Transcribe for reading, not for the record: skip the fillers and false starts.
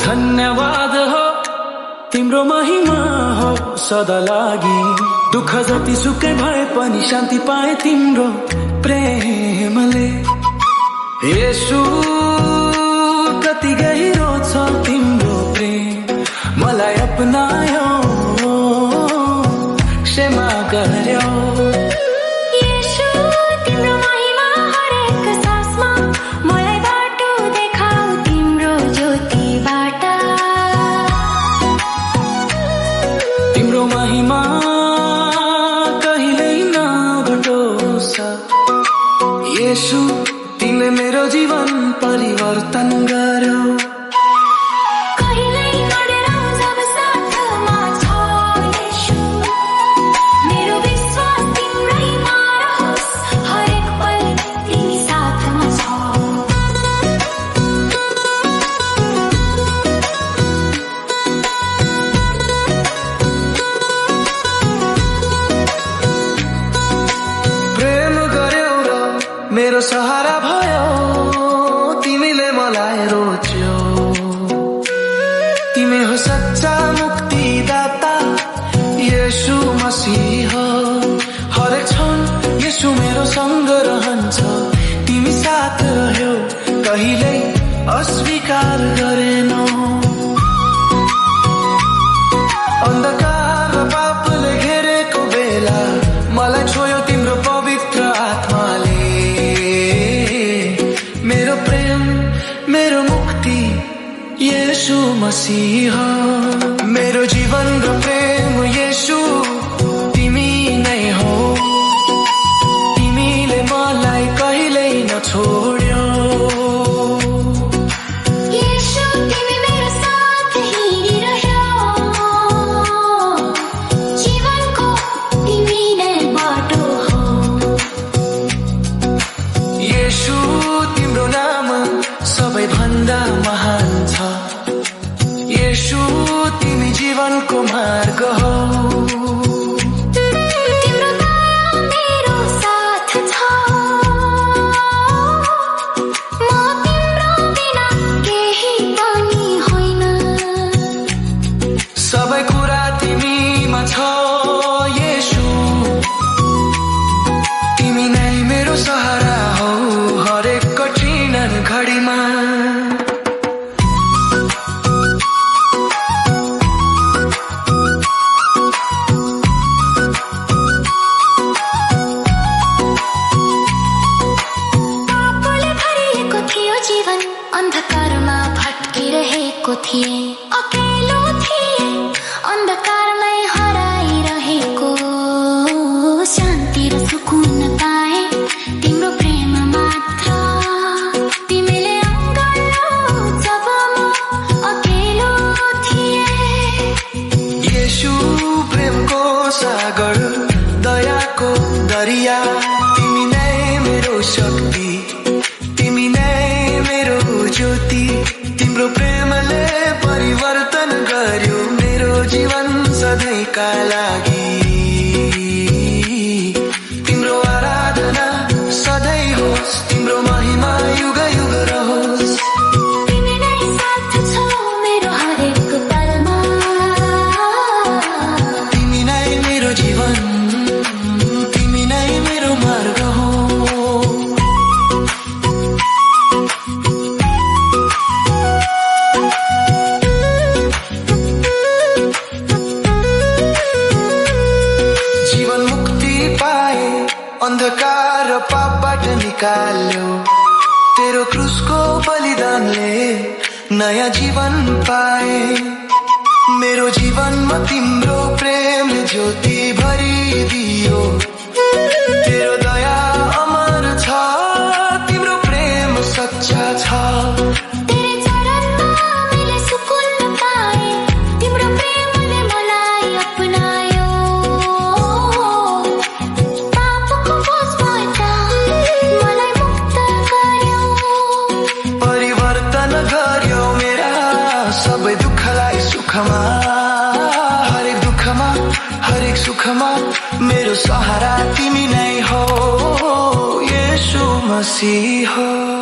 धन्यवाद हो तिम्रो महिमा हो सदा लागि। दुःख जति सुकै भए पनि शान्ति पाए तिम्रो प्रेमले। येशू कति गहिरो छ तिम्रो प्रेम, मलाई अपनायो क्षमा गर्यो। महिमा कहिल्यै नघटोस् येशू, तिमीले मेरो जीवन परिवर्तन गर्यो। मेरो सहारा भयो तिमीले मलाई रोज्यौ। तिमी हो सच्चा मुक्तिदाता येशू मसीह। हरेक क्षण येशू मेरो सँग रहन्छ। तिमी साथ रह्यौ, कहिल्यै अस्वीकार गरेनौ। अन्धकार र पापले घेरेको बेला मलाई छोयो तिम्रो पवित्र आत्माले। मेरो प्रेम, मेरो मुक्ति येशू मसीह। मेरो जीवन र प्रेम येशू तिमी नै हो। तिमीले मलाई कहिल्यै नछोड्यौ। येशू तिमी मेरो साथ हिँडिरह्यौ। जीवनको तिमी नै बाटो हो। येशू तिम्रो नाम सबैभन्दा महान छ। येशू तिमी जीवनको मार्ग हो। तिम्रो दया मेरो साथ छ। म तिम्रो बिना केही पनि होइन। सबै कुरा तिमीमा छ येशू। तिमी नै मेरो सहारा हो हरेक कठिन घडीमा। पापले भरिएको थियो जीवन, अन्धकारमा भट्किरहेको थिए। अकेलो थिए, अन्धकारमै हराइरहेको। शान्ति र सुकुन पाए तिम्रो प्रेम मात्र। तिमीले अँगाल्यौ जब म अकेलो थिएँ। येशू प्रेमको सागर, दयाको दरिया। तिमी नै मेरो शक्ति, तिमी नै मेरो ज्योति। तिम्रो प्रेमले परिवर्तन गर्यो मेरो जीवन सधैँका लागि। तिम्रो आराधना सधैँ होस्, तिम्रो महिमा युग युग रहोस्। तिमी नै साथ छौ मेरो हरेक पलमा। तिमी नै मेरो जीवन, तिमी नै मेरो मार्ग हो। जीवन मुक्ति पाए, अन्धकार र पापबाट निकाल्यो। तेरो क्रुसको बलिदानले नयाँ जीवन पाए। मेरो जीवनमा तिम्रो प्रेम ज्योति भरिदियो। तेरो दया अमर छ, तिम्रो प्रेम सच्चा छ। तेरे चरणमा मैले सुकुन पाएँ। तिम्रो प्रेमले मलाई अपनायो। पापको दुखमा मेरो सहारा तिमी नै हो येशू मसीह हो